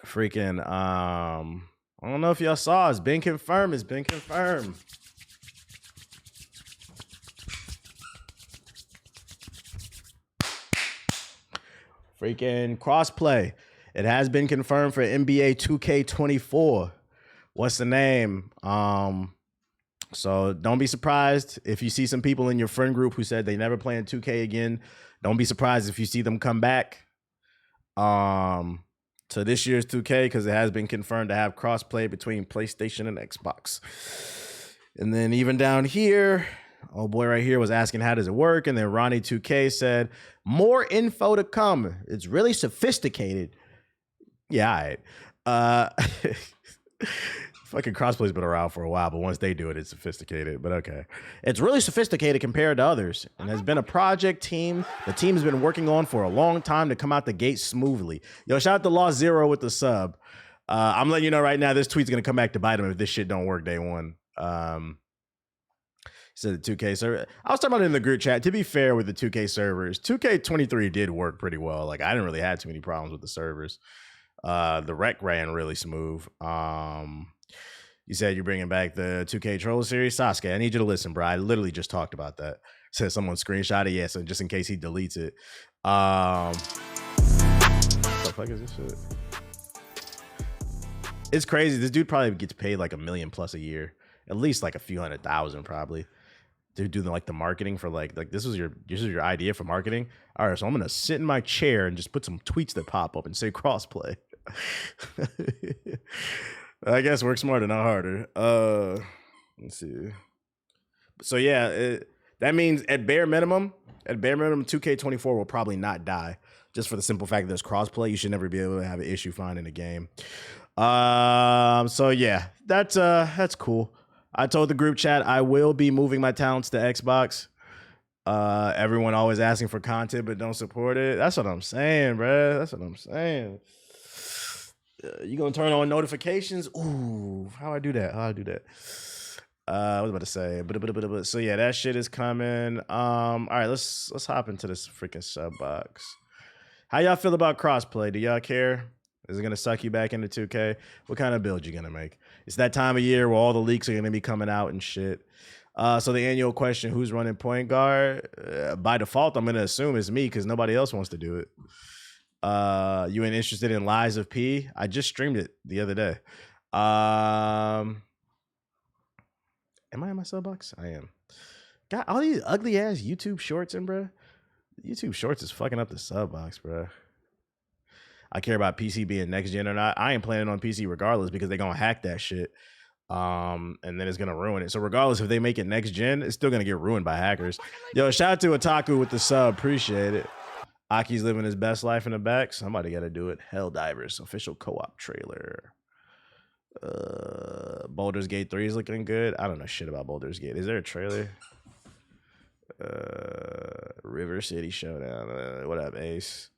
Freaking, I don't know if y'all saw. It's been confirmed. It's been confirmed. Freaking crossplay. It has been confirmed for NBA 2K24. What's the name? So don't be surprised if you see some people in your friend group who said they never play in 2K again. Don't be surprised if you see them come back to this year's 2K, because it has been confirmed to have crossplay between PlayStation and Xbox. And then even down here, oh boy, right here was asking how does it work, and then Ronnie 2K said more info to come. It's really sophisticated. Yeah, all right. Fucking crossplay's been around for a while, but once they do it, it's sophisticated. But okay. It's really sophisticated compared to others, and has been a project team the team has been working on for a long time to come out the gate smoothly. Yo, shout out to Lost Zero with the sub. I'm letting you know right now, this tweet's going to come back to bite him if this shit don't work day one. Said the 2K server. I was talking about it in the group chat. To be fair with the 2K servers, 2K23 did work pretty well. Like, I didn't really have too many problems with the servers. The rec ran really smooth. You said you're bringing back the 2K Troll series. Sasuke, I need you to listen, bro. I literally just talked about that. Said someone screenshot it. Yeah, so just in case he deletes it. What the fuck is this shit? It's crazy. This dude probably gets paid like $1 million plus a year. At least like a few $100,000 probably. Dude, do like the marketing for like this is your idea for marketing. All right, so I'm gonna sit in my chair and just put some tweets that pop up and say crossplay. I guess work smarter, not harder. Let's see. So yeah, that means at bare minimum, 2K24 will probably not die, just for the simple fact that there's crossplay. You should never be able to have an issue finding a game. So yeah, that's cool. I told the group chat I will be moving my talents to Xbox. Everyone always asking for content but don't support it. That's what I'm saying, bro. That's what I'm saying. You gonna turn on notifications? Ooh, how I do that? I was about to say, but so yeah, that shit is coming. All right, let's hop into this freaking sub box. How y'all feel about crossplay? Do y'all care? Is it gonna suck you back into 2K? What kind of build you gonna make? It's that time of year where all the leaks are gonna be coming out and shit. So the annual question: who's running point guard? By default, I'm gonna assume it's me because nobody else wants to do it. You ain't interested in Lies of P? I just streamed it the other day. Am I in my sub box? I am. Got all these ugly ass YouTube shorts in, bro. YouTube shorts is fucking up the sub box, bro. I care about PC being next gen or not. I ain't planning on PC regardless because they're gonna hack that shit. And then it's gonna ruin it. So regardless if they make it next gen, it's still gonna get ruined by hackers. Yo, shout out to Otaku with the sub. Appreciate it. Aki's living his best life in the back. Somebody got to do it. Helldivers official co-op trailer. Baldur's Gate 3 is looking good. I don't know shit about Baldur's Gate. Is there a trailer? River City Showdown. What up, Ace?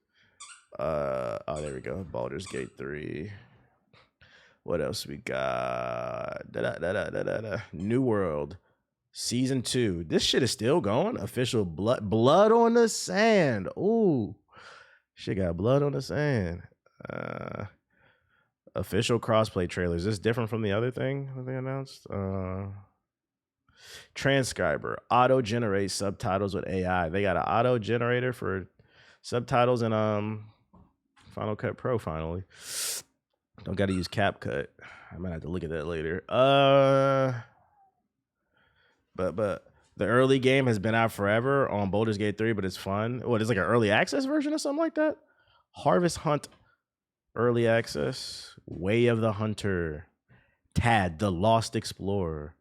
Oh, there we go. Baldur's Gate 3. What else we got? New World. Season 2. This shit is still going. Official blood on the sand. Ooh. Shit got blood on the sand. Official crossplay trailers. Is this different from the other thing that they announced? Transcriber. Auto-generate subtitles with AI. They got an auto-generator for subtitles in Final Cut Pro finally. Don't got to use CapCut. I might have to look at that later. But the early game has been out forever on Baldur's Gate 3, but it's fun. What, is like an early access version or something like that? Harvest Hunt early access. Way of the Hunter. Tad, the Lost Explorer.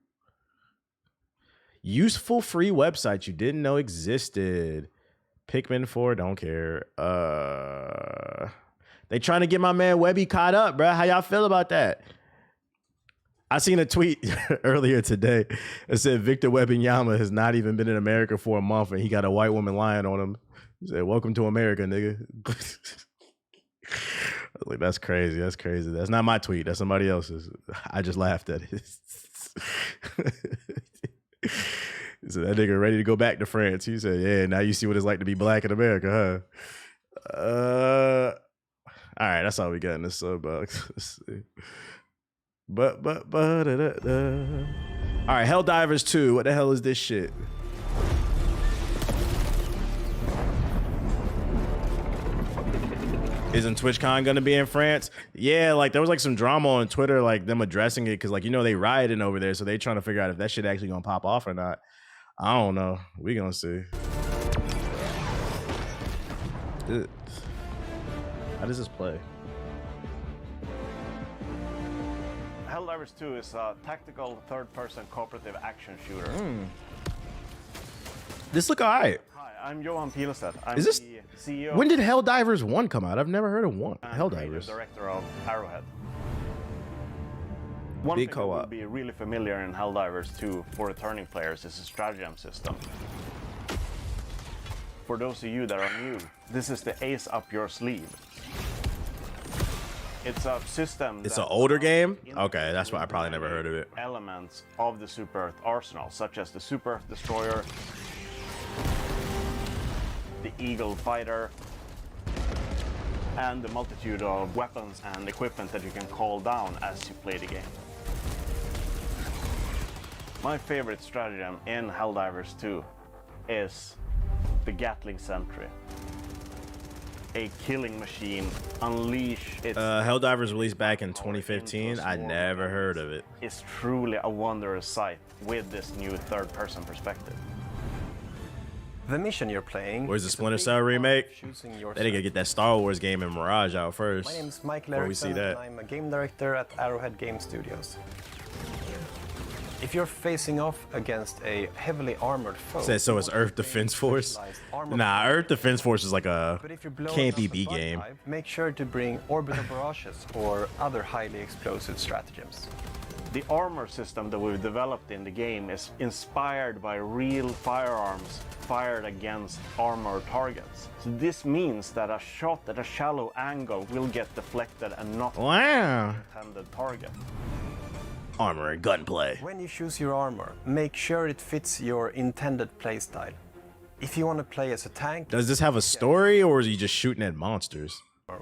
Useful free websites you didn't know existed. Pikmin 4, don't care. They trying to get my man Webby caught up, bro. How y'all feel about that? I seen a tweet earlier today that said Victor Wembanyama has not even been in America for a month and he got a white woman lying on him. He said, "Welcome to America, nigga." I was like, that's crazy. That's crazy. That's not my tweet. That's somebody else's. I just laughed at it. So that nigga ready to go back to France. He said, "Yeah, now you see what it's like to be black in America, huh?" All right, that's all we got in the sub box. Let's see. But all right, Helldivers 2. What the hell is this shit? Isn't TwitchCon gonna be in France? Yeah, like there was like some drama on Twitter, like them addressing it, because like they rioting over there, so they trying to figure out if that shit actually gonna pop off or not. I don't know. We gonna see. How does this play? Helldivers 2 is a tactical third-person cooperative action shooter. This look alright. Hi, I'm Johan Pilestedt. I'm Is this the CEO. When did Helldivers 1 come out? I've never heard of one. And Helldivers. Director of Arrowhead. One Big thing that co-op. will be really familiar in Helldivers 2 for returning players is a stratagem system. For those of you that are new, this is the ace up your sleeve. It's a system. It's an older game? Okay, that's why I probably never heard of it. Elements of the Super Earth arsenal, such as the Super Earth Destroyer, the Eagle Fighter, and the multitude of weapons and equipment that you can call down as you play the game. My favorite stratagem in Helldivers 2 is the Gatling Sentry. A killing machine, unleash its... Helldivers released back in 2015. I never heard of it. It's truly a wondrous sight with this new third-person perspective. The mission you're playing... Where's the Splinter Cell remake? They didn't get that Star Wars game in Mirage out first. My name's Michael Before we Erickson, see that. and I'm a game director at Arrowhead Game Studios. If you're facing off against a heavily armored foe... Says so it's Earth Defense Force? Nah, Earth Defense Force is like a campy B game. Make sure to bring orbital barrages or other highly explosive stratagems. The armor system that we've developed in the game is inspired by real firearms fired against armored targets. So this means that a shot at a shallow angle will get deflected and not hit the intended target. Armor and gunplay. When you choose your armor, make sure it fits your intended playstyle. If you want to play as a tank... Does this have a story, or is he just shooting at monsters?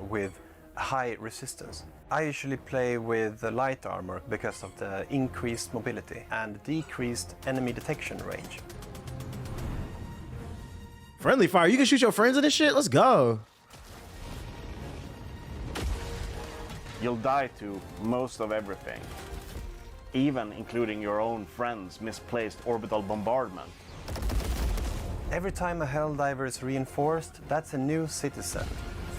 ...with high resistance. I usually play with the light armor because of the increased mobility and decreased enemy detection range. Friendly fire. You can shoot your friends in this shit? Let's go. You'll die to most of everything, even including your own friends' misplaced orbital bombardment. Every time a Helldiver is reinforced, that's a new citizen.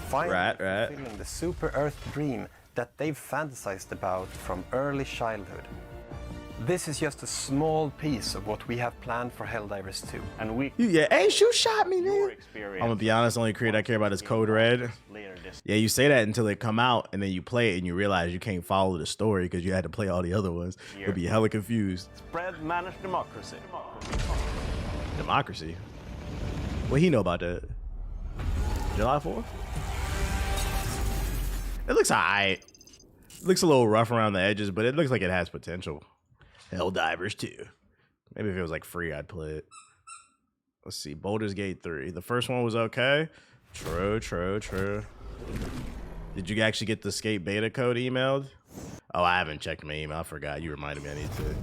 Finally fulfilling the Super Earth dream that they've fantasized about from early childhood. This is just a small piece of what we have planned for Helldivers 2. And we... Yeah, hey, you shot me, man. I'm gonna be honest, the only creator I care about is Code Red. Yeah, you say that until they come out, and then you play it and you realize you can't follow the story because you had to play all the other ones. You'll be hella confused. Spread managed democracy. Democracy? What he know about that? July 4th? It looks alright. It looks a little rough around the edges, but it looks like it has potential. Helldivers 2. Maybe if it was like free, I'd play it. Let's see. Baldur's Gate 3. The first one was okay. True. Did you actually get the Skate beta code emailed? Oh, I haven't checked my email. I forgot. You reminded me I need to.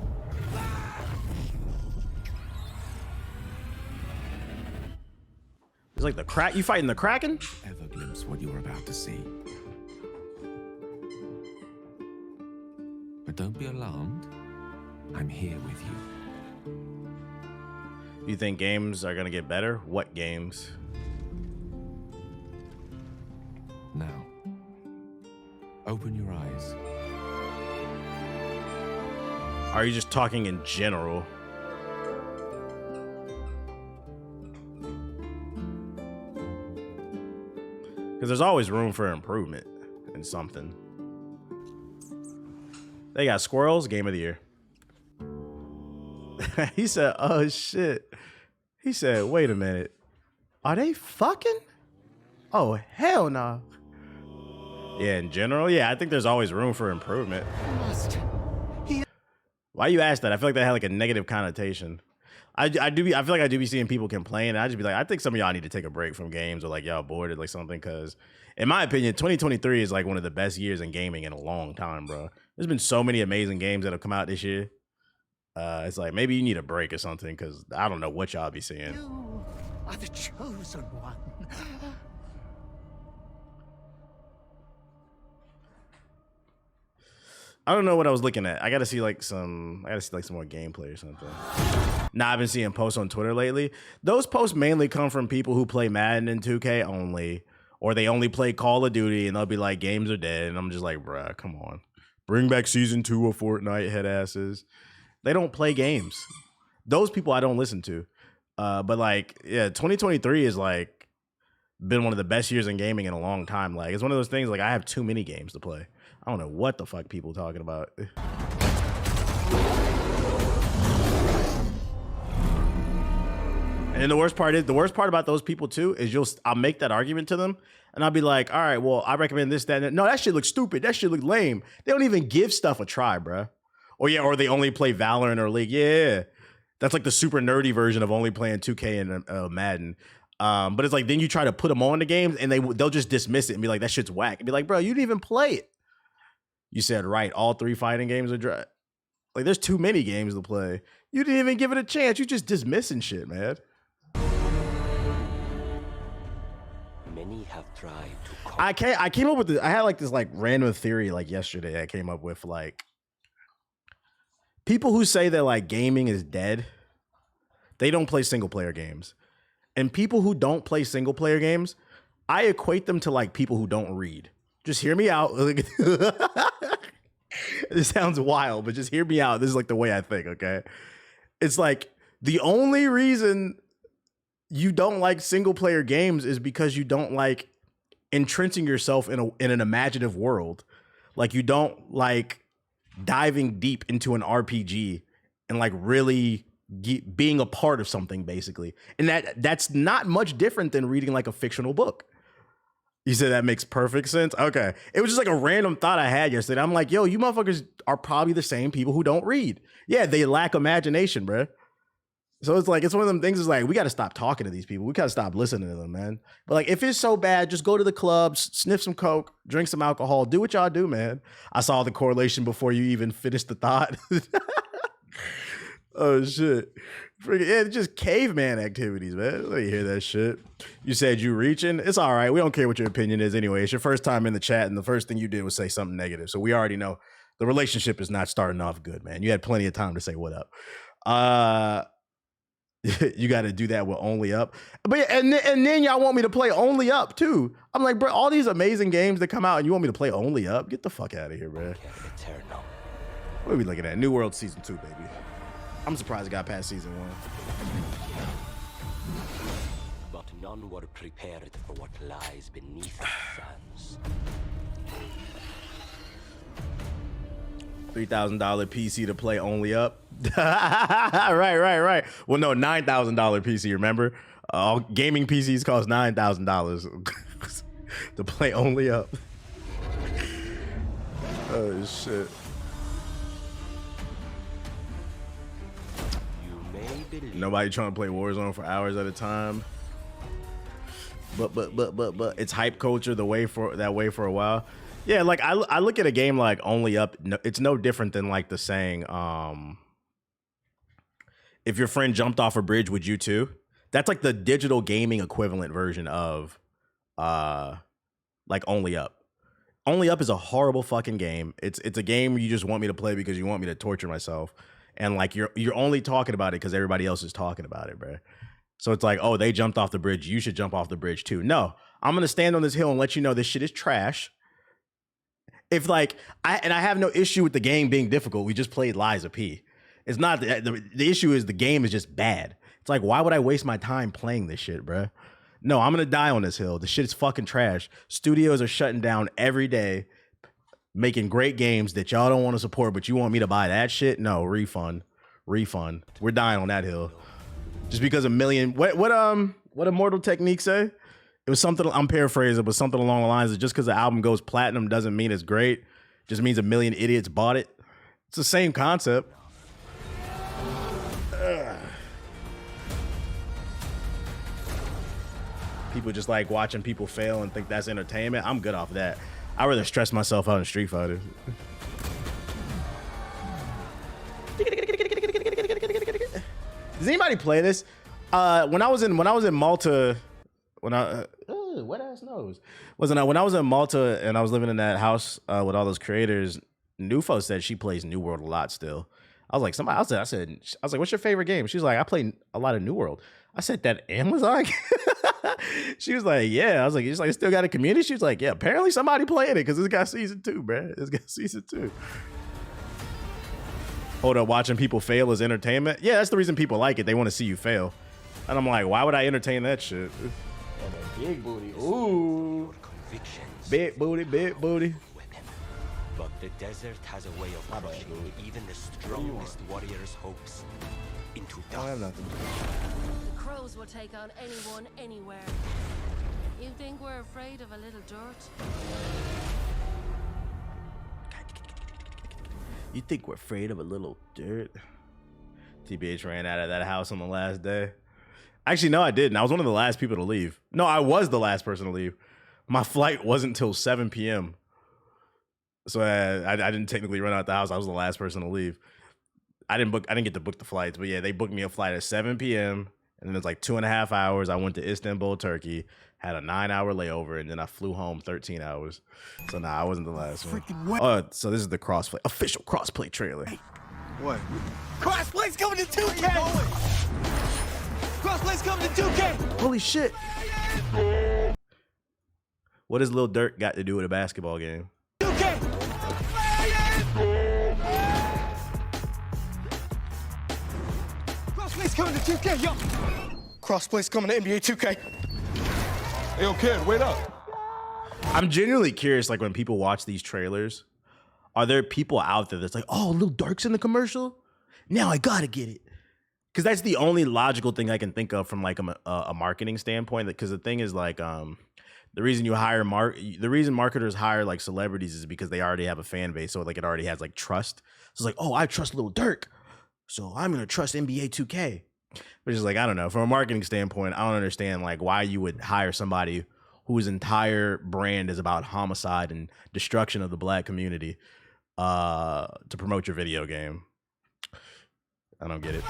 It's like the crack. You fighting the Kraken? Ever glimpse what you're about to see. But don't be alarmed. I'm here with you. You think games are gonna get better? What games? Now, open your eyes. Are you just talking in general? Because there's always room for improvement in something. They got squirrels, game of the year. He said, oh shit. He said, wait a minute. Are they fucking? Oh, hell no. Yeah, in general, yeah, I think there's always room for improvement. Why you ask that? I feel like that had like a negative connotation. I feel like I do be seeing people complain, and I just be like, I think some of y'all need to take a break from games, or like y'all bored or like something, because in my opinion, 2023 is like one of the best years in gaming in a long time, bro. There's been so many amazing games that have come out this year. It's like maybe you need a break or something, because I don't know what y'all be seeing. You are the chosen one. I don't know what I was looking at. I gotta see like some more gameplay or something. Nah, I've been seeing posts on Twitter lately. Those posts mainly come from people who play Madden and 2K only, or they only play Call of Duty, and they'll be like, games are dead. And I'm just like, bruh, come on. Bring back season 2 of Fortnite, head asses. They don't play games. Those people I don't listen to. But like, yeah, 2023 is like been one of the best years in gaming in a long time. Like, it's one of those things, like, I have too many games to play. I don't know what the fuck people talking about. And the worst part about those people too is I'll make that argument to them, and I'll be like, all right, well, I recommend this, that, and that. No, that shit looks stupid. That shit look lame. They don't even give stuff a try, bruh. Or they only play Valorant or League. Yeah. That's like the super nerdy version of only playing 2K and Madden. But it's like, then you try to put them on the games, and they'll just dismiss it and be like, that shit's whack. And be like, bro, you didn't even play it. You said, right, all 3 fighting games are dry. Like, there's too many games to play. You didn't even give it a chance. You just dismissing shit, man. Many have tried to I came up with this. I had like this like random theory like yesterday. I came up with like people who say that like gaming is dead. They don't play single player games, and people who don't play single player games, I equate them to like people who don't read. Just hear me out. This sounds wild, but just hear me out. This is like the way I think, okay? It's like the only reason you don't like single player games is because you don't like entrenching yourself in an imaginative world. Like, you don't like diving deep into an RPG and like really being a part of something, basically. And that's not much different than reading like a fictional book. You said that makes perfect sense? Okay. It was just like a random thought I had yesterday. I'm like, yo, you motherfuckers are probably the same people who don't read. Yeah, they lack imagination, bro. So it's like, it's one of them things, is like, we got to stop talking to these people. We got to stop listening to them, man. But like, if it's so bad, just go to the clubs, sniff some coke, drink some alcohol, do what y'all do, man. I saw the correlation before you even finished the thought. Oh, shit. Yeah, it's just caveman activities, man. Let me hear that shit. You said you reaching. It's all right. We don't care what your opinion is anyway. It's your first time in the chat, and the first thing you did was say something negative. So we already know the relationship is not starting off good, man. You had plenty of time to say what up. You got to do that with Only Up. But yeah, and then y'all want me to play Only Up too. I'm like, bro, all these amazing games that come out, and you want me to play Only Up? Get the fuck out of here, bro. What are we looking at? New World Season 2, baby. I'm surprised it got past Season 1. But none were prepared for what lies beneath the sands. $3,000 PC to play Only Up. Right. Well, no, $9,000 PC, remember? All gaming PCs cost $9,000 to play Only Up. Oh, shit. Nobody trying to play Warzone for hours at a time. But it's hype culture that way for a while. Yeah, like I look at a game like Only Up, it's no different than like the saying, if your friend jumped off a bridge, would you too? That's like the digital gaming equivalent version of like Only Up. Only Up is a horrible fucking game. It's a game you just want me to play because you want me to torture myself. And like you're only talking about it because everybody else is talking about it, bro. So it's like, oh, they jumped off the bridge, you should jump off the bridge too. No, I'm gonna stand on this hill and let you know this shit is trash. If like I have no issue with the game being difficult. We just played Lies of P. It's not the issue is the game is just bad. It's like, why would I waste my time playing this shit, bro? No, I'm gonna die on this hill. The shit is fucking trash. Studios are shutting down every day, making great games that y'all don't want to support, but you want me to buy that shit? No, refund. We're dying on that hill. Just because a million. What Immortal Technique say? It was something, I'm paraphrasing, but something along the lines of just because the album goes platinum doesn't mean it's great. Just means a million idiots bought it. It's the same concept. People just like watching people fail and think that's entertainment. I'm good off that. I'd rather stress myself out in Street Fighter. Does anybody play this? When I was in Malta, when I wet ass nose when I was in Malta and I was living in that house with all those creators, Nufo said she plays New World a lot still. I was like, I said, what's your favorite game? She's like, I play a lot of New World. I said, that Amazon? She was like, yeah. I was like, it's still got a community? She was like, yeah, apparently somebody playing it because it's got season 2, bruh. It's got season 2. Hold up, watching people fail is entertainment? Yeah, that's the reason people like it. They want to see you fail. And I'm like, why would I entertain that shit? Big booty. Ooh. Big booty, big booty. But the desert has a way of crushing even the strongest warrior's hopes into dust. I have nothing. The crows will take on anyone, anywhere. You think we're afraid of a little dirt? You think we're afraid of a little dirt? TBH ran out of that house on the last day. Actually, no, I didn't. I was one of the last people to leave. No, I was the last person to leave. My flight wasn't till 7 p.m. So I didn't technically run out the house. I was the last person to leave. I didn't get to book the flights, but yeah, they booked me a flight at 7 p.m. and then it's like 2.5 hours. I went to Istanbul, Turkey, had a 9-hour layover, and then I flew home 13 hours. So nah, I wasn't the last one. So this is the crossplay, official crossplay trailer. Hey, what? Crossplay's coming to 2K! Crossplay's coming to 2K! Holy shit. What does Lil Durk got to do with a basketball game? 2K! Crossplay's coming to 2K, yo! Crossplay's coming to NBA 2K. Hey, yo, kid, wait up. I'm genuinely curious, like, when people watch these trailers, are there people out there that's like, oh, Lil Durk's in the commercial? Now I gotta get it. Because that's the only logical thing I can think of from, like, a marketing standpoint. Because the thing is, like, the reason the reason marketers hire, like, celebrities is because they already have a fan base. So, like, it already has, like, trust. So it's like, oh, I trust Lil Durk, so I'm gonna trust NBA 2K. Which is like, I don't know. From a marketing standpoint, I don't understand, like, why you would hire somebody whose entire brand is about homicide and destruction of the black community to promote your video game. I don't get it.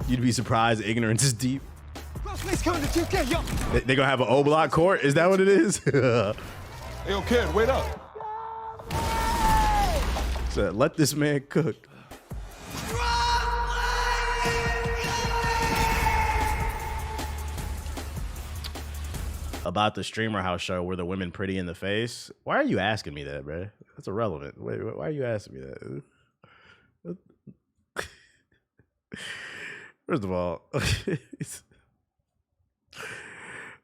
You'd be surprised ignorance is deep. Coming to 2K, yo. They gonna have an O-block court? Is that what it is? Hey, yo, kid, wait up. So let this man cook. About the streamer house show where the women pretty in the face. Why are you asking me that, bro? That's irrelevant. Wait, why are you asking me that? First of all,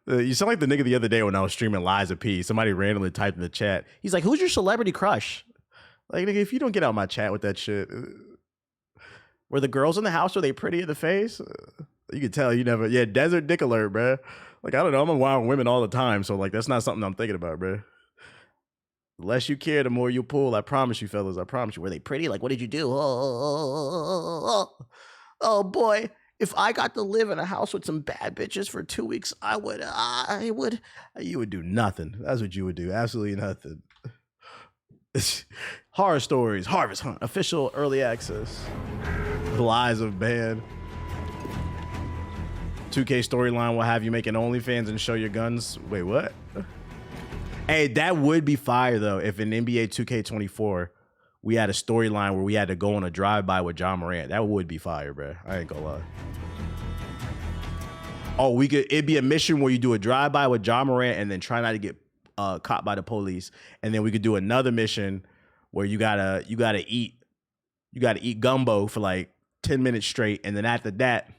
you sound like the nigga the other day when I was streaming Lies of P. Somebody randomly typed in the chat. He's like, who's your celebrity crush? Like, nigga, if you don't get out my chat with that shit. Were the girls in the house, were they pretty in the face? You could tell you never. Yeah, desert dick alert, bro. Like, I don't know. I'm around women all the time. So, like, that's not something I'm thinking about, bro. The less you care, the more you pull. I promise you, fellas. I promise you. Were they pretty? Like, what did you do? Oh boy. If I got to live in a house with some bad bitches for 2 weeks, you would do nothing. That's what you would do. Absolutely nothing. Horror Stories, Harvest Hunt, official early access. The Lies of Band. 2K storyline will have you making OnlyFans and show your guns. Wait, what? Hey, that would be fire though. If in NBA 2K24 we had a storyline where we had to go on a drive-by with John Morant, that would be fire, bro. I ain't gonna lie. Oh, it'd be a mission where you do a drive-by with John Morant and then try not to get caught by the police, and then we could do another mission where you gotta eat gumbo for like 10 minutes straight, and then after that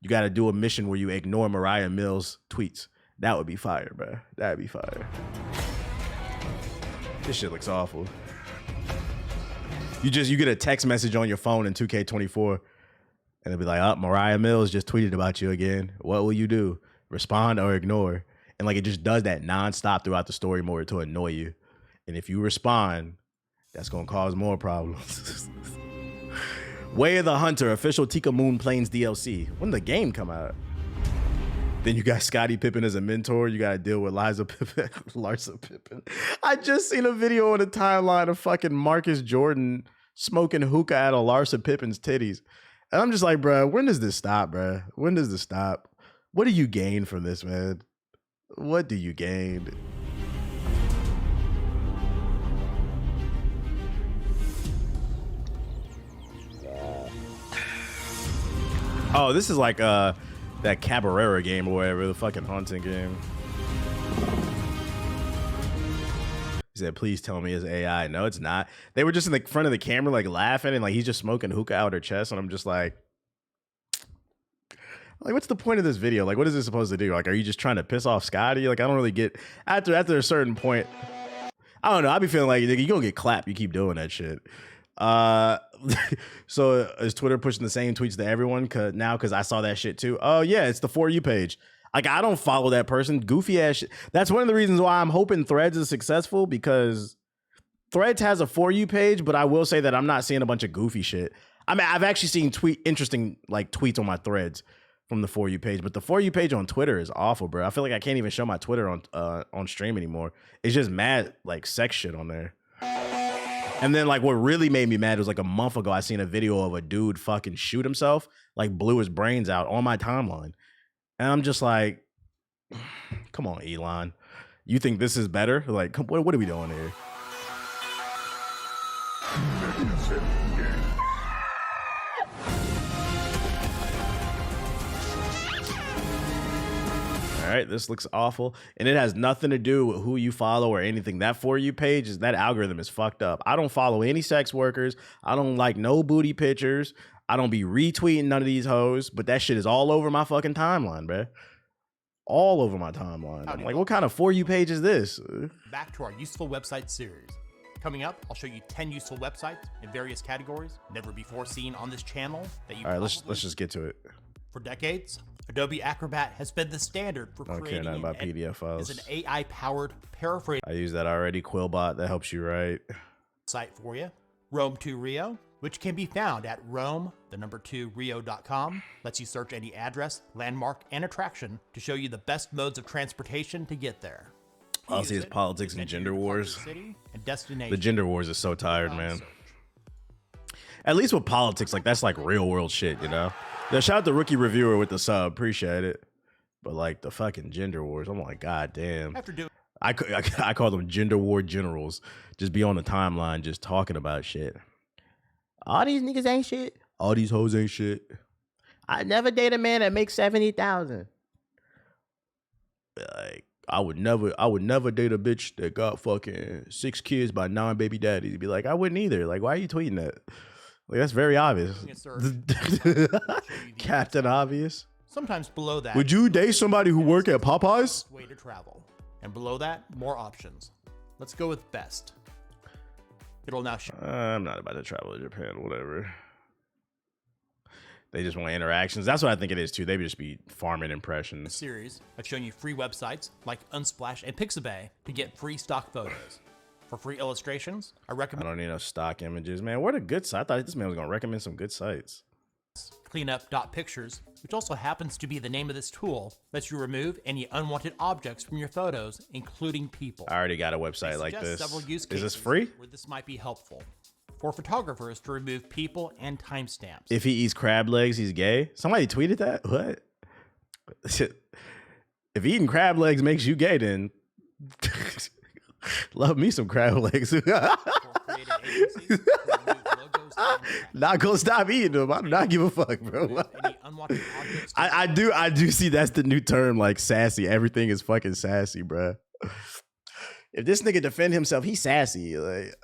you got to do a mission where you ignore Mariah Mills' tweets. That would be fire, bro. That'd be fire. This shit looks awful. You get a text message on your phone in 2K24, and it'll be like, oh, Mariah Mills just tweeted about you again. What will you do? Respond or ignore? And like, it just does that nonstop throughout the story mode to annoy you. And if you respond, that's going to cause more problems. Way of the Hunter, official Tika Moon Plains DLC. When did the game come out? Then you got Scottie Pippen as a mentor. You got to deal with Liza Pippen, Larsa Pippen. I just seen a video on the timeline of fucking Marcus Jordan smoking hookah out of Larsa Pippen's titties. And I'm just like, bro, when does this stop, bro? When does this stop? What do you gain from this, man? What do you gain? Oh, this is like that Cabrera game or whatever, the fucking haunting game. He said, please tell me it's AI. No, it's not. They were just in the front of the camera, like laughing, and like he's just smoking hookah out her chest, and I'm just like, what's the point of this video? Like, what is this supposed to do? Like, are you just trying to piss off Scotty? Like, I don't really get, after a certain point, I don't know, I be feeling like you gonna get clapped, you keep doing that shit. So is Twitter pushing the same tweets to everyone because I saw that shit too? Oh yeah, it's the For You page. Like, I don't follow that person. Goofy ass shit. That's one of the reasons why I'm hoping Threads is successful, because Threads has a For You page, but I will say that I'm not seeing a bunch of goofy shit. I mean, I've actually seen interesting like tweets on my Threads from the For You page, but the For You page on Twitter is awful, bro. I feel like I can't even show my Twitter on stream anymore. It's just mad like sex shit on there. And then like what really made me mad was like a month ago, I seen a video of a dude fucking shoot himself, like blew his brains out on my timeline. And I'm just like, come on, Elon. You think this is better? Like, what are we doing here? All right, this looks awful. And it has nothing to do with who you follow or anything. That For You page, that algorithm is fucked up. I don't follow any sex workers. I don't like no booty pictures. I don't be retweeting none of these hoes, but that shit is all over my fucking timeline, bro. All over my timeline. I'm like, what kind of For You page is this? Back to our useful website series. Coming up, I'll show you 10 useful websites in various categories never before seen on this channel that you. All right, let's just get to it. For decades, Adobe Acrobat has been the standard for creating nothing about PDF files. It's an AI-powered paraphrase. I use that already. Quillbot that helps you write. Site for you. Rome 2 Rio, which can be found at Rome2Rio.com, lets you search any address, landmark, and attraction to show you the best modes of transportation to get there. All I see is politics and gender wars. And destination. The gender wars is so tired, man. At least with politics, like that's like real world shit, you know? Yeah, shout out to Rookie Reviewer with the sub, appreciate it. But like the fucking gender wars, I'm like, god damn. I call them gender war generals. Just be on the timeline, just talking about shit. All these niggas ain't shit. All these hoes ain't shit. I never date a man that makes 70,000. Like, I would never date a bitch that got fucking 6 kids by 9 baby daddies. Be like, I wouldn't either. Like, why are you tweeting that? Like, that's very obvious. Captain Obvious. Sometimes below that. Would you date somebody who work at Popeyes? Way to travel. And below that, more options. Let's go with best. It'll now show. I'm not about to travel to Japan, whatever. They just want interactions. That's what I think it is too. They just be farming impressions. Series, I've shown you free websites like Unsplash and Pixabay to get free stock photos. For free illustrations, I recommend. I don't need no stock images, man. What a good site. I thought this man was gonna recommend some good sites. Cleanup.pictures, which also happens to be the name of this tool, lets you remove any unwanted objects from your photos, including people. I already got a website like this. Several use is this free? Where this might be helpful. For photographers to remove people and timestamps. If he eats crab legs, he's gay. Somebody tweeted that? What? If eating crab legs makes you gay, then love me some crab legs. Not gonna stop eating them. I do not give a fuck, bro. I do see that's the new term, like sassy. Everything is fucking sassy, bro. If this nigga defend himself, he's sassy. Like,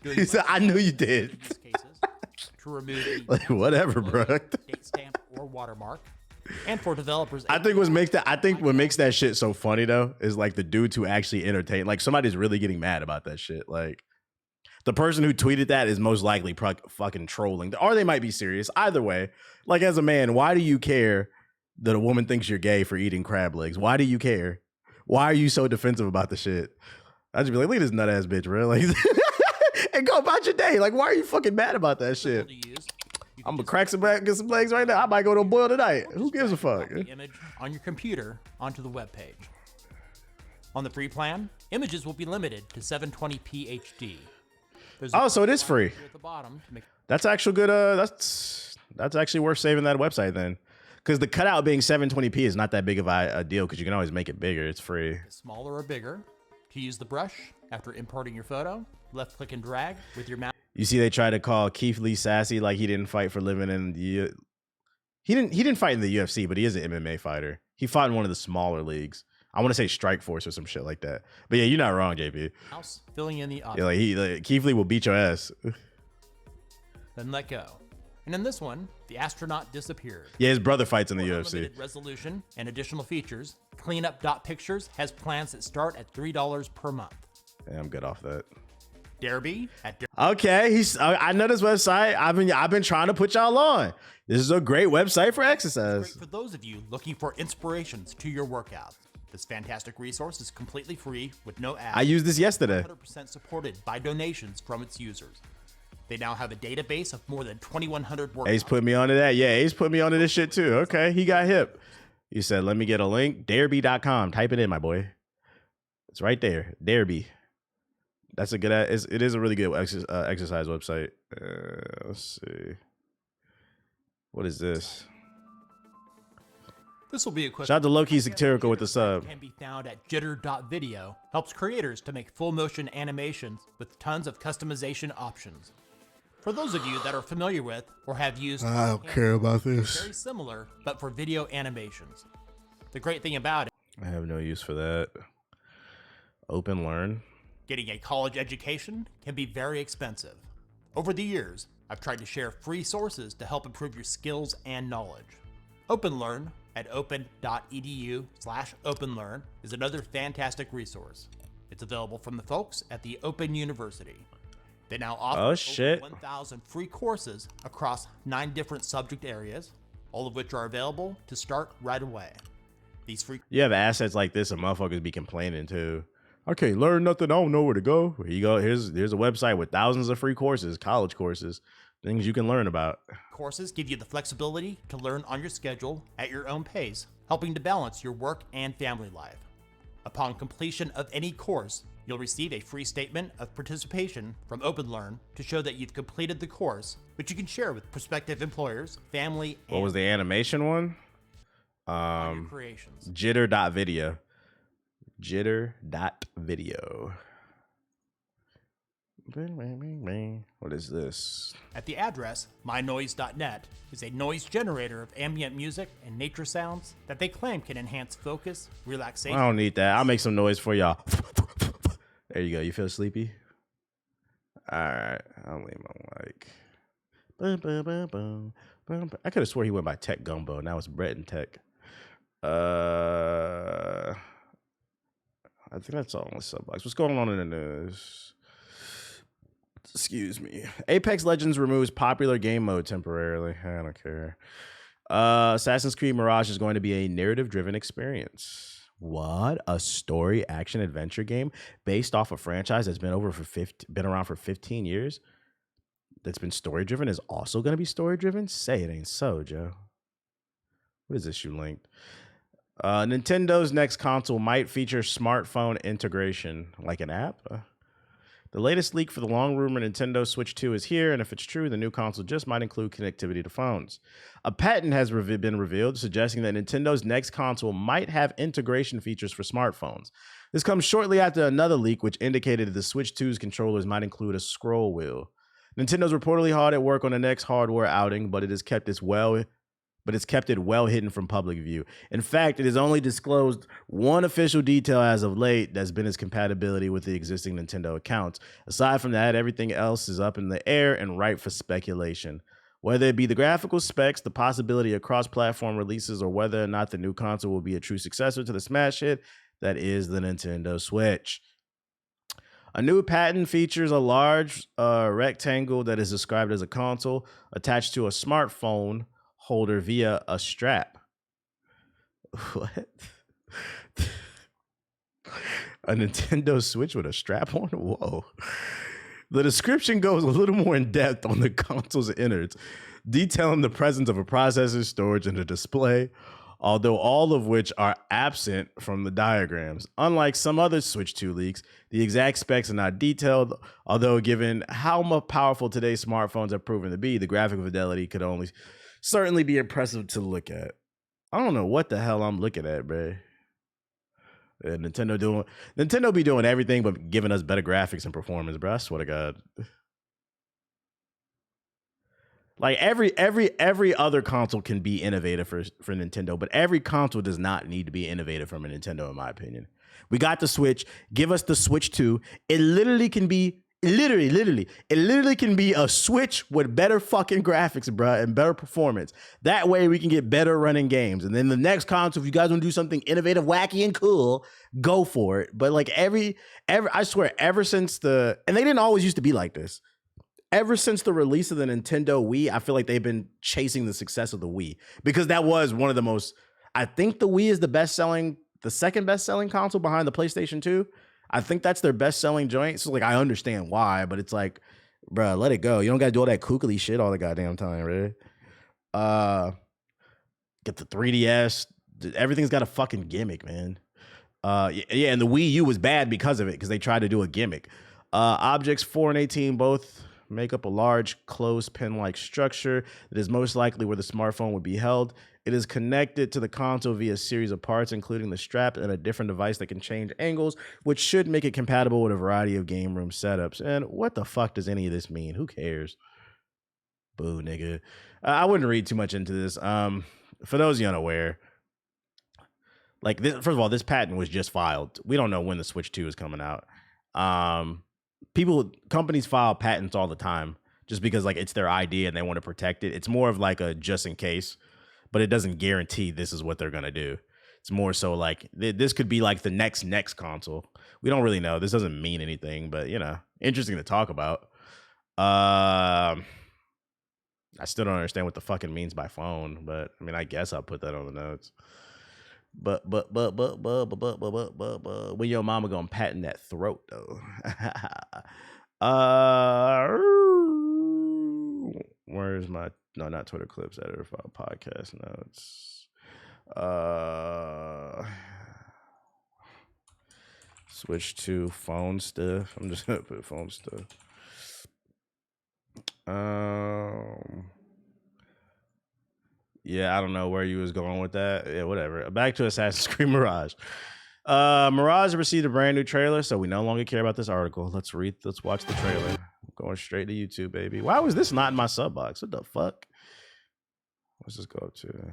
he said, I knew you did. To remove like, whatever, bro. Date stamp or watermark. And for developers, I think what makes that shit so funny though is like the dudes who actually entertain. Like somebody's really getting mad about that shit. Like the person who tweeted that is most likely fucking trolling, or they might be serious. Either way, like as a man, why do you care that a woman thinks you're gay for eating crab legs? Why do you care? Why are you so defensive about the shit? I'd just be like, look at this nut ass bitch, bro. Like, and go about your day. Like, why are you fucking mad about that shit? I'm gonna crack some back, get some legs right now. I might go to a boil tonight. Who gives a fuck? The image on your computer onto the web page. On the free plan, images will be limited to 720p HD. Oh, so it is free. At the bottom to make That's actual good. That's actually worth saving that website then, because the cutout being 720p is not that big of a deal because you can always make it bigger. It's free. Smaller or bigger. To use the brush after importing your photo, left click and drag with your mouse. You see, they try to call Keith Lee sassy like he didn't fight for living in the. He didn't fight in the UFC, but he is an MMA fighter. He fought in one of the smaller leagues. I want to say Strike Force or some shit like that. But yeah, you're not wrong, JP. Mouse filling in the Yeah, like Keith Lee will beat your ass. Then let go. And in this one, the astronaut disappeared. Yeah, his brother fights in the For UFC. unlimited resolution and additional features, Cleanup.Pictures has plans that start at $3 per month. Yeah, I'm good off that. Derby at Okay, I know this website. I've been trying to put y'all on. This is a great website for exercise. Great for those of you looking for inspirations to your workout. This fantastic resource is completely free with no ads. I used this yesterday. 100% supported by donations from its users. They now have a database of more than 2,100 workouts. Ace put me onto that. Yeah, Ace put me onto this shit too. Okay, he got hip. He said, let me get a link. Derby.com. Type it in, my boy. It's right there. Derby. That's a good, it is a really good exercise website. Let's see. What is this? This will be a quick. Shout out to Loki Satirical with the sub. Can be found at jitter.video. Helps creators to make full motion animations with tons of customization options. For those of you that are familiar with or have used, I don't care about this. very similar, but for video animations. The great thing about it, I have no use for that. Open Learn. getting a college education can be very expensive. Over the years, I've tried to share free sources to help improve your skills and knowledge. OpenLearn at open.edu/openlearn is another fantastic resource. It's available from the folks at the Open University. They now offer over 1,000 free courses across 9 different subject areas, all of which are available to start right away. These free You have assets like this and motherfuckers be complaining too. I can't learn nothing. I don't know where to go. Here you go. Here's a website with thousands of free courses, college courses, things you can learn about. Courses give you the flexibility to learn on your schedule at your own pace, helping to balance your work and family life. Upon completion of any course, you'll receive a free statement of participation from OpenLearn to show that you've completed the course, which you can share with prospective employers, family, and What was the animation one? on your creations. Jitter.video. Jitter.video. What is this? At the address, mynoise.net is a noise generator of ambient music and nature sounds that they claim can enhance focus, relaxation. I don't need that. I'll make some noise for y'all. There you go. You feel sleepy? All right. I'll leave my mic. I could have swore he went by Tech Gumbo. Now it's Brett and Tech. I think that's all on the subbox. What's going on in the news? Excuse me. Apex Legends removes popular game mode temporarily. I don't care. Assassin's Creed Mirage is going to be a narrative-driven experience. What? A story action adventure game based off a franchise that's been around for 15 years? That's been story-driven is also going to be story-driven? Say it ain't so, Joe. What is this you linked? Nintendo's next console might feature smartphone integration, like an app. The latest leak for the long-rumored Nintendo Switch 2 is here, and if it's true, the new console just might include connectivity to phones. A patent has been revealed, suggesting that Nintendo's next console might have integration features for smartphones. This comes shortly after another leak, which indicated that the Switch 2's controllers might include a scroll wheel. Nintendo's reportedly hard at work on the next hardware outing, but it's kept it well hidden from public view. In fact, it has only disclosed one official detail as of late that's been its compatibility with the existing Nintendo accounts. Aside from that, everything else is up in the air and ripe for speculation. Whether it be the graphical specs, the possibility of cross-platform releases, or whether or not the new console will be a true successor to the smash hit that is the Nintendo Switch. A new patent features a large rectangle that is described as a console attached to a smartphone holder via a strap. What? A Nintendo Switch with a strap on? Whoa. The description goes a little more in depth on the console's innards. detailing the presence of a processor, storage, and a display, although all of which are absent from the diagrams. Unlike some other Switch 2 leaks, the exact specs are not detailed, although given how much powerful today's smartphones have proven to be, the graphic fidelity could only certainly be impressive to look at. I don't know what the hell I'm looking at, bro. Yeah, Nintendo be doing everything but giving us better graphics and performance, bro. I swear to God. Like every other console can be innovative for Nintendo, but every console does not need to be innovative from a Nintendo, in my opinion. We got the Switch. Give us the Switch 2. It literally can be a Switch with better fucking graphics, bruh, and better performance. That way we can get better running games. And then the next console, if you guys want to do something innovative, wacky, and cool, go for it. But like I swear, ever since and they didn't always used to be like this. Ever since the release of the Nintendo Wii, I feel like they've been chasing the success of the Wii because that was one of the most, I think the Wii is the second best selling console behind the PlayStation 2. I think that's their best selling joint. So like, I understand why, but it's like, bruh, let it go. You don't got to do all that kookly shit all the goddamn time, right? Get the 3DS. Everything's got a fucking gimmick, man. Yeah, and the Wii U was bad because of it, because they tried to do a gimmick. Objects 4 and 18 both make up a large closed pen-like structure that is most likely where the smartphone would be held. It is connected to the console via a series of parts, including the strap and a different device that can change angles, which should make it compatible with a variety of game room setups. And what the fuck does any of this mean? Who cares? Boo, nigga. I wouldn't read too much into this. For those of you unaware, like this, first of all, this patent was just filed. We don't know when the Switch 2 is coming out. Companies file patents all the time just because like it's their idea and they want to protect it. It's more of like a just in case, but it doesn't guarantee this is what they're going to do. It's more so like this could be like the next console. We don't really know. This doesn't mean anything, but you know, interesting to talk about. I still don't understand what the fuck it means by phone, but I mean, I guess I'll put that on the notes. But when your mama gonna patent that throat though? Where's my not Twitter clips editor file podcast notes? Switch to phone stuff. I'm just gonna put phone stuff. Yeah, I don't know where you was going with that. Yeah, whatever. Back to Assassin's Creed Mirage. Mirage received a brand new trailer, so we no longer care about this article. Let's watch the trailer. I'm going straight to YouTube, baby. Why was this not in my sub box? What the fuck? Let's just go up to.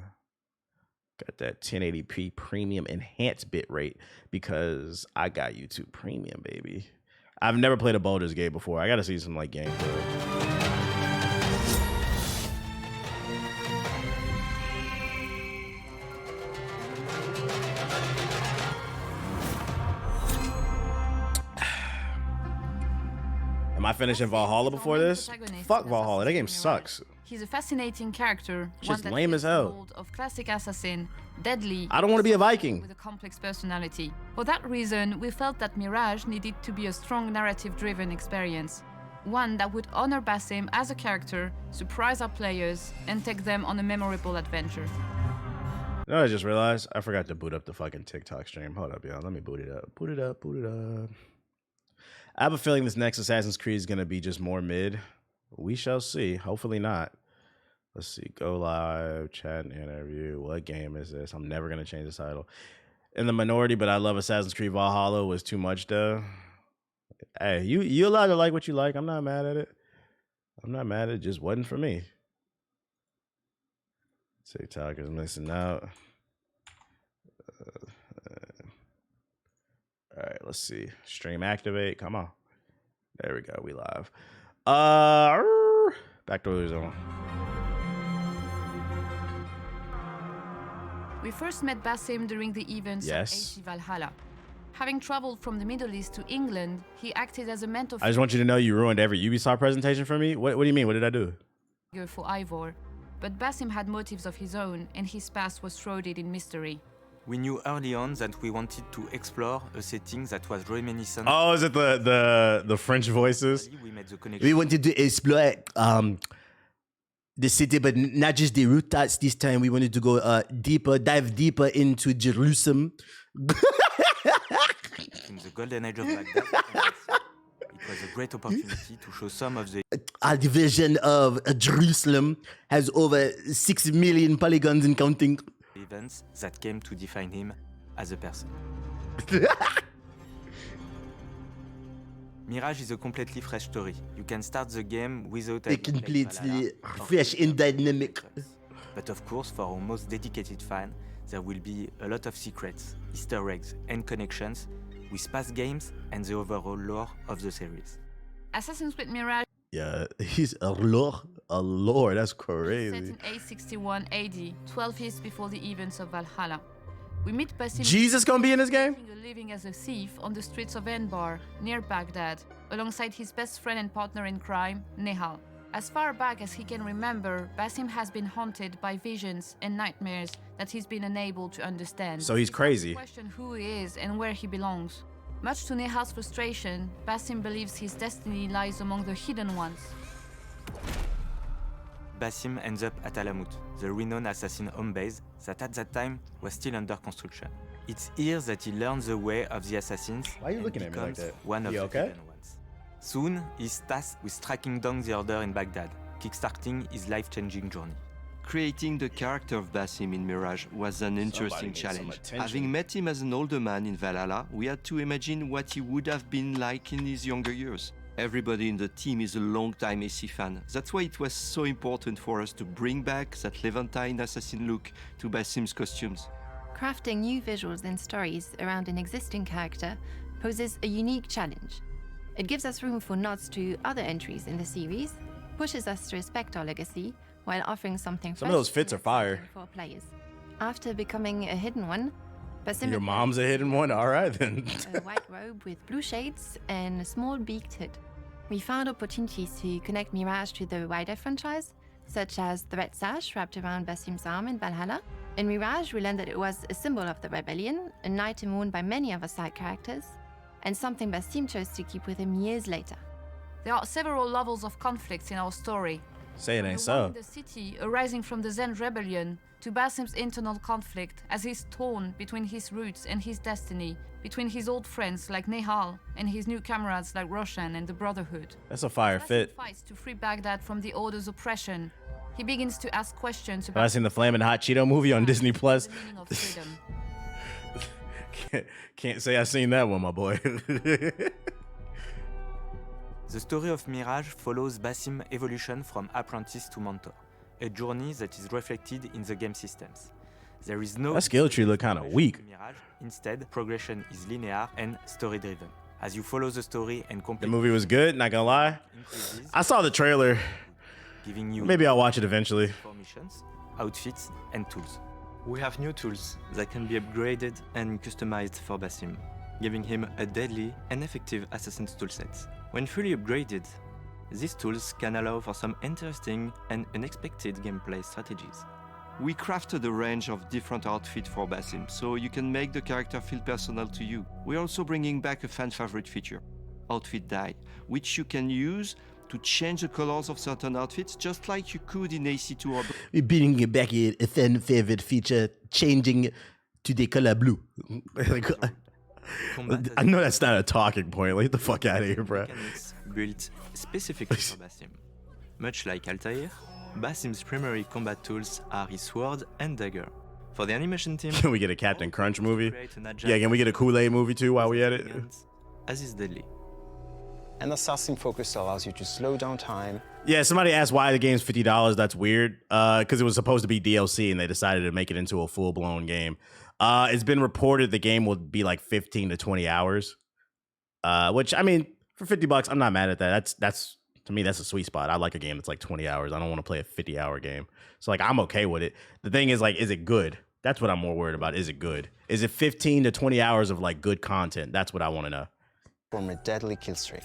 Got that 1080p premium enhanced bitrate because I got YouTube Premium, baby. I've never played a Baldur's Gate before. I got to see some like gameplay. Am I finishing Valhalla before this? Fuck Valhalla. That game sucks. He's a fascinating character. Just lame as hell. Of classic assassin, deadly. I don't want to be a Viking. With a complex personality. For that reason, we felt that Mirage needed to be a strong narrative-driven experience. One that would honor Basim as a character, surprise our players, and take them on a memorable adventure. You know, I just realized I forgot to boot up the fucking TikTok stream. Hold up, y'all. Let me boot it up. Boot it up. I have a feeling this next Assassin's Creed is going to be just more mid. We shall see. Hopefully not. Let's see. Go live, chat, and interview. What game is this? I'm never going to change the title. In the minority, but I love Assassin's Creed Valhalla was too much, though. Hey, you allowed to like what you like. I'm not mad at it. It just wasn't for me. TikTok is missing out. All right, let's see. Stream activate. Come on. There we go. We live. Back to the zone. We first met Basim during the events of AC Valhalla. Having traveled from the Middle East to England, he acted as a mentor. I just want you to know you ruined every Ubisoft presentation for me. What do you mean? What did I do? For Ivor, but Basim had motives of his own, and his past was shrouded in mystery. We knew early on that we wanted to explore a setting that was reminiscent. Oh, is it the French voices? We wanted to explore the city, but not just the rooftops this time. We wanted to go dive deeper into Jerusalem. In the golden age of Baghdad, it was a great opportunity to show some of the Our division of Jerusalem has over 6 million polygons and counting. events that came to define him as a person. Mirage is a completely fresh story. You can start the game without They completely fresh and dynamic. But of course, for our most dedicated fan, there will be a lot of secrets, Easter eggs, and connections with past games and the overall lore of the series. Assassin's Creed Mirage Yeah, he's a lore. That's set crazy. in 861 AD, 12 years before the events of Valhalla. We meet Basim Jesus gonna be in this game? living as a thief on the streets of Anbar, near Baghdad, alongside his best friend and partner in crime, Nehal. As far back as he can remember, Basim has been haunted by visions and nightmares that he's been unable to understand. So he's crazy. Question who he is and where he belongs. Much to Nehal's frustration, Basim believes his destiny lies among the hidden ones. Basim ends up at Alamut, the renowned assassin home base that at that time was still under construction. It's here that he learns the way of the assassins Why are you and looking at me like becomes that? one of You the okay? hidden ones. Soon, he's tasked with tracking down the Order in Baghdad, kickstarting his life-changing journey. Creating the character of Basim in Mirage was an interesting challenge. Having met him as an older man in Valhalla, we had to imagine what he would have been like in his younger years. Everybody in the team is a long-time AC fan. That's why it was so important for us to bring back that Levantine assassin look to Basim's costumes. Crafting new visuals and stories around an existing character poses a unique challenge. It gives us room for nods to other entries in the series, pushes us to respect our legacy, while offering something Some of those fits are fire. for players. After becoming a hidden one, Basim Your mom's a hidden one? All right, then. a white robe with blue shades and a small beaked hood. We found opportunities to connect Mirage to the wider franchise, such as the red sash wrapped around Basim's arm in Valhalla. In Mirage, we learned that it was a symbol of the rebellion, an item worn by many of our side characters, and something Basim chose to keep with him years later. There are several levels of conflicts in our story. Say it ain't The one so. in the city arising from the Zen rebellion to Basim's internal conflict as he's torn between his roots and his destiny, between his old friends like Nehal and his new comrades like Roshan and the Brotherhood. That's a fire Basim fit. fights to free Baghdad from the Order's oppression. He begins to ask questions Have I about seen the Flamin' Hot Cheeto movie on Disney Plus? the meaning of freedom. Can't say I seen that one, my boy. The story of Mirage follows Basim's evolution from apprentice to mentor, a journey that is reflected in the game systems. There is no That skill tree look kind of weak. Mirage. Instead, progression is linear and story-driven. As you follow the story and complete The movie was good, not gonna lie. I saw the trailer. giving you Maybe I'll watch it eventually. missions, outfits, and tools. We have new tools that can be upgraded and customized for Basim, giving him a deadly and effective assassin's toolset. When fully upgraded, these tools can allow for some interesting and unexpected gameplay strategies. We crafted a range of different outfits for Basim, so you can make the character feel personal to you. We're also bringing back a fan favorite feature, outfit dye, which you can use to change the colors of certain outfits, just like you could in AC2 or... We're bringing back a fan favorite feature, changing to the color blue. I know that's not a talking point. Like, get the fuck out of here, bro. Mechanics built specifically for Basim. Much like Altair, Basim's primary combat tools are his sword and dagger. For the animation team, Can we get a Captain Crunch movie? create an agile Yeah, can we get a Kool-Aid movie too while we at it? as is deadly. An assassin focus allows you to slow down time. Yeah, somebody asked why the game's $50. That's weird. Because it was supposed to be DLC and they decided to make it into a full-blown game. It's been reported the game will be like 15 to 20 hours. Which, I mean, for $50, I'm not mad at that. That's to me, that's a sweet spot. I like a game that's like 20 hours. I don't want to play a 50-hour game. So, like, I'm okay with it. The thing is, like, is it good? That's what I'm more worried about. Is it good? Is it 15 to 20 hours of, like, good content? That's what I want to know. From a deadly kill streak.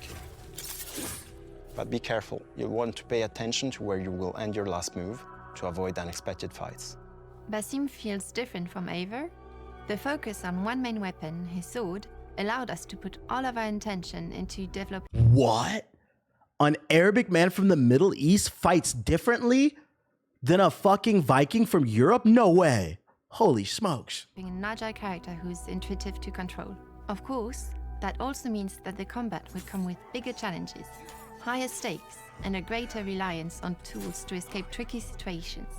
But be careful, you'll want to pay attention to where you will end your last move to avoid unexpected fights. Basim feels different from Eivor. The focus on one main weapon, his sword, allowed us to put all of our intention into developing. What? An Arabic man from the Middle East fights differently? than a fucking Viking from Europe? No way. Holy smokes. Being an agile character who's intuitive to control. Of course, that also means that the combat would come with bigger challenges, higher stakes, and a greater reliance on tools to escape tricky situations.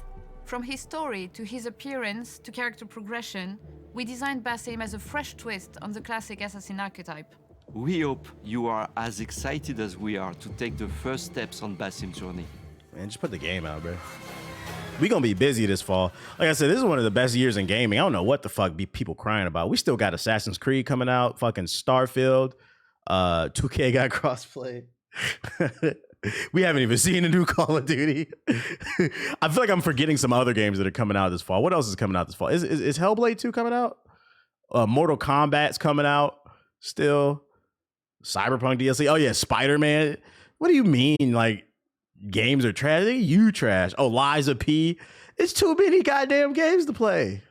From his story to his appearance to character progression, we designed Basim as a fresh twist on the classic assassin archetype. We hope you are as excited as we are to take the first steps on Basim's journey. Man, just put the game out, bro. We gonna be busy this fall. Like I said, this is one of the best years in gaming. I don't know what the fuck be people crying about. We still got Assassin's Creed coming out, fucking Starfield, 2K got crossplay. We haven't even seen a new Call of Duty. I feel like I'm forgetting some other games that are coming out this fall. What else is coming out this fall? Is Hellblade 2 coming out? Mortal Kombat's coming out still. Cyberpunk DLC. Oh yeah, Spider-Man. What do you mean like games are trash? You trash. Oh, Liza P. It's too many goddamn games to play.